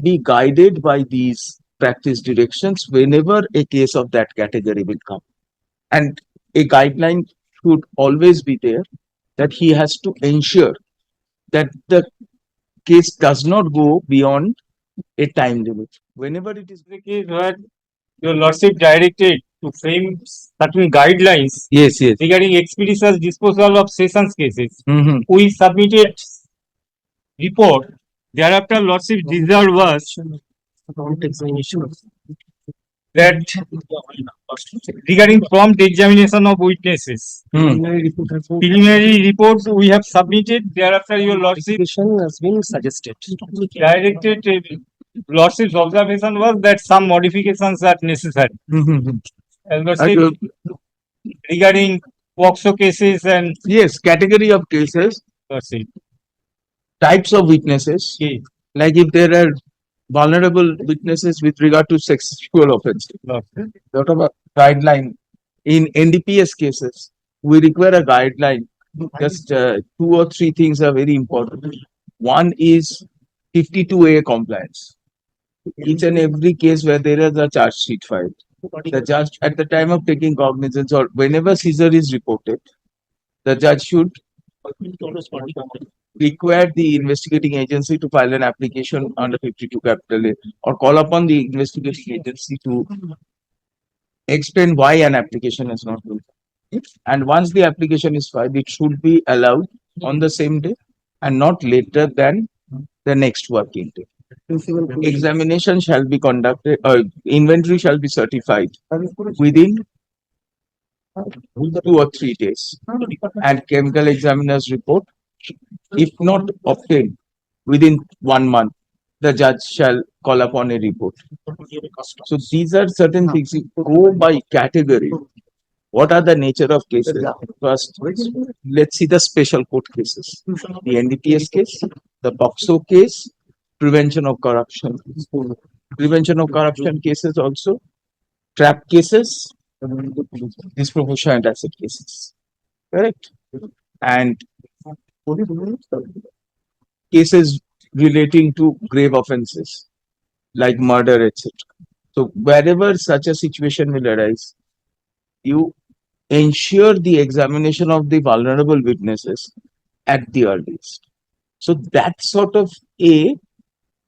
be guided by these practice directions whenever a case of that category will come. And a guideline should always be there that he has to ensure that the case does not go beyond a time limit. Whenever it is The case where your lordship directed to frame certain guidelines yes, regarding expeditious disposal of sessions cases. Mhm. We submitted report. Thereafter, lordship desire was that regarding prompt examination of witnesses. Preliminary reports we have submitted. Thereafter, your lordship has been suggested. directed lordship's observation was that some modifications are necessary. Mhm. And lordship regarding POXO cases and Yes, category of cases, lordship. types of witnesses, Okay. like if there are vulnerable witnesses with regard to sexual offenses. Lordship. Lot of a guideline in NDPS cases, we require a guideline. Just two or three things are very important. One is 52A compliance. Each and every case where there is a charge sheet filed, the judge at the time of taking cognizance or whenever seizure is reported, the judge should require the investigating agency to file an application under 52 capital A or call upon the investigating agency to explain why an application has not been filed. And once the application is filed, it should be allowed on the same day and not later than the next working day. Examination shall be conducted, inventory shall be certified within 2 or 3 days, and chemical examiner's report, if not obtained within 1 month, the judge shall call upon a report. So these are certain things. You go by category. What are the nature of cases? First, let's see the special court cases. The NDPS case, the POXO case, prevention of corruption. Prevention of corruption cases also, trap cases, disproportionate asset cases. Correct? And cases relating to grave offenses like murder, etc. So wherever such a situation will arise, you ensure the examination of the vulnerable witnesses at the earliest. So that sort of a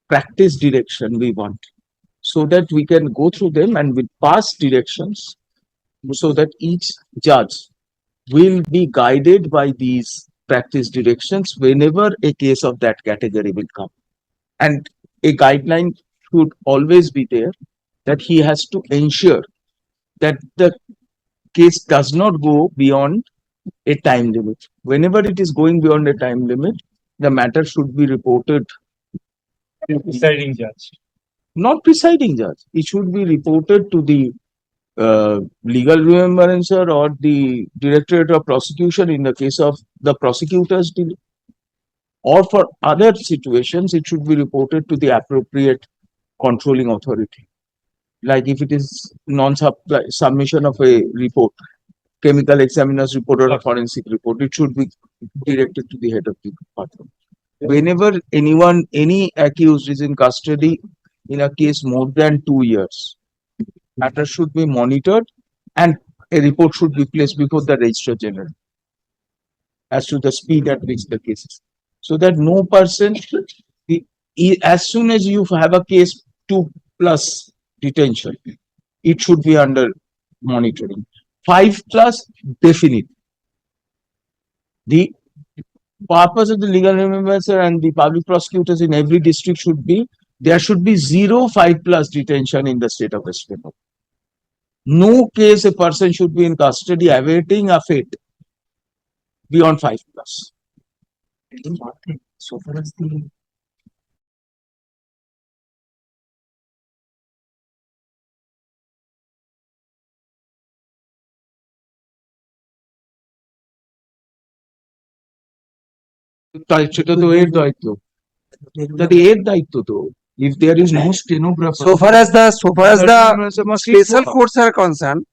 practice direction we want, so that we can go through them and with pass directions, so that each judge will be guided by these practice directions whenever a case of that category will come. And a guideline should always be there that he has to ensure that the case does not go beyond a time limit. Whenever it is going beyond a time limit, the matter should be reported. Presiding judge. Not presiding judge. It should be reported to the legal remembrancer or the Directorate of Prosecution in the case of the prosecutor's delay. Or for other situations, it should be reported to the appropriate controlling authority. Like if it is non-submission of a report, chemical examiner's report or a forensic report, it should be directed to the head of the department. Whenever any accused is in custody in a case more than 2 years, matter should be monitored and a report should be placed before the Registrar General as to the speed at which the case is. So that no person, as soon as you have a case 2+ detention, it should be under monitoring. 5+ definite. The purpose of the legal remembrancer and the public prosecutors in every district should be, there should be 0 5+ detention in the state of West Bengal. No case a person should be in custody awaiting a fate beyond 5+. So far as the সেটা তো এর দায়িত্ব, এর দায়িত্ব তো। If there is no stenographer, so far as the stenographer must be special courts are concerned,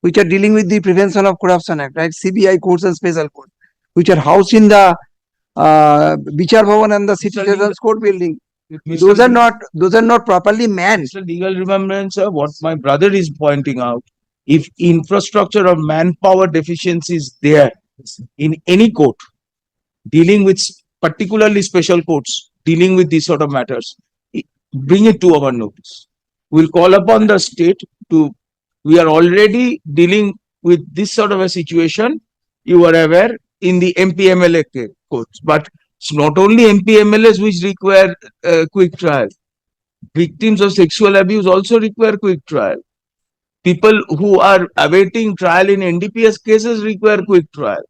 which are dealing with the Prevention of Corruption Act, right? CBI courts and special courts, which are housed in the Bichar Bhavan and the City Citizens Court building. those are not properly manned. Mr. Legal Remembrancer, what my brother is pointing out, if infrastructure or manpower deficiency is there in any court, dealing with particularly special courts, dealing with these sort of matters, bring it to our notice. We'll call upon the state to, we are already dealing with this sort of a situation, you are aware, in the MPMLA courts, but it's not only MPMLAs which require quick trial. Victims of sexual abuse also require quick trial. People who are awaiting trial in NDPS cases require quick trial.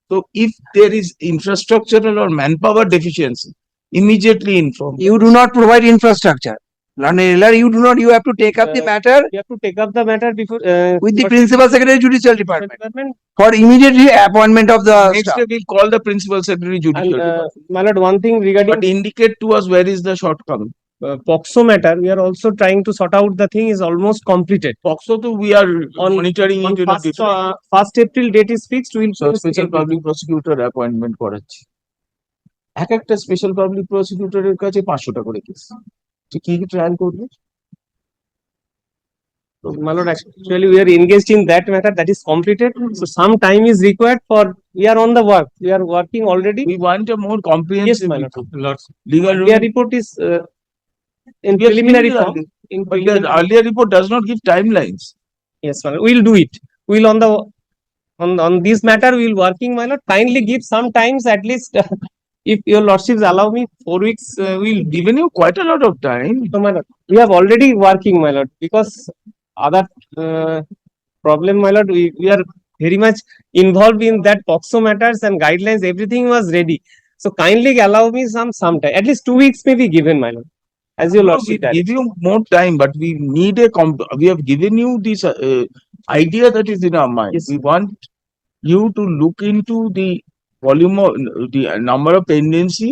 So if there is infrastructural or manpower deficiency, immediately inform. You do not provide infrastructure. You do not, you have to take up the matter You have to take up the matter before with the but- Principal Secretary Judicial Department Department. for immediate appointment of the Next staff. day we'll call the Principal Secretary And Judicial Department. my lord, one thing But regarding indicate to us where is the shortcoming. POXO matter, we are also trying to sort out. The thing is almost completed. POXO too, we are On- monitoring On it in a first, different. 1st April date is fixed. We will So special public prosecutor appointment করাচ্ছি এক একটা special public প্রসিকিউটরের কাছে 500টা করে case কি কি trial করবে My lord, actually we are engaged in that matter that is completed. So some time is required for, we are on the work. We are working already. we want a more Yes, comprehensive my lord. Lords, legal Earlier report is in We have seen preliminary the form. In but the preliminary- earlier report does not give timelines. Yes, my lord, we'll do it. We'll on this matter, we'll working, my lord. Kindly give some times at least, if your lordships allow me, 4 weeks, we'll give. Given you quite a lot of time. So, my lord, we have already working, my lord, because other problem, my lord, we are very much involved in that POXO matters and guidelines, everything was ready. So kindly allow me some time, at least 2 weeks may be given, my lord, as your No, we lordship directs. give you more time, but we need we have given you this idea that is in our mind. Yes. We want you to look into the volume of the number of pendency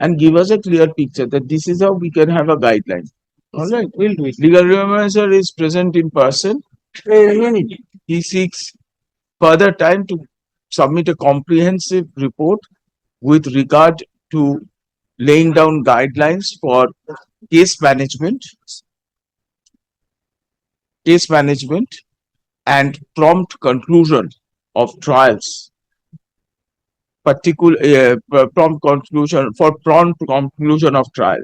and give us a clear picture that this is how we can have a guideline. All right. We'll do it. Legal Remembrancer is present in person. He seeks further time to submit a comprehensive report with regard to laying down guidelines for case management and prompt conclusion of trials. Prompt conclusion of trial.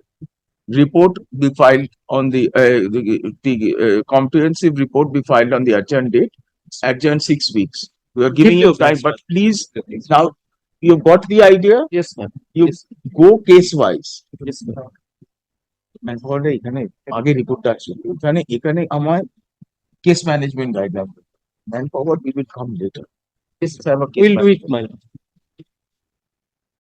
Report be filed on the comprehensive report be filed on the adjourned date, adjourned 6 weeks. We are giving you time, but please, now you've got the idea, Yes, ma'am. you Yes. go case wise. Yes, ma'am. ম্যানপাওয়ারে এখানে আগে রিপোর্টটা আছে এখানে আমার case management guideline manpower will come letter Yes, we'll do it, my lord.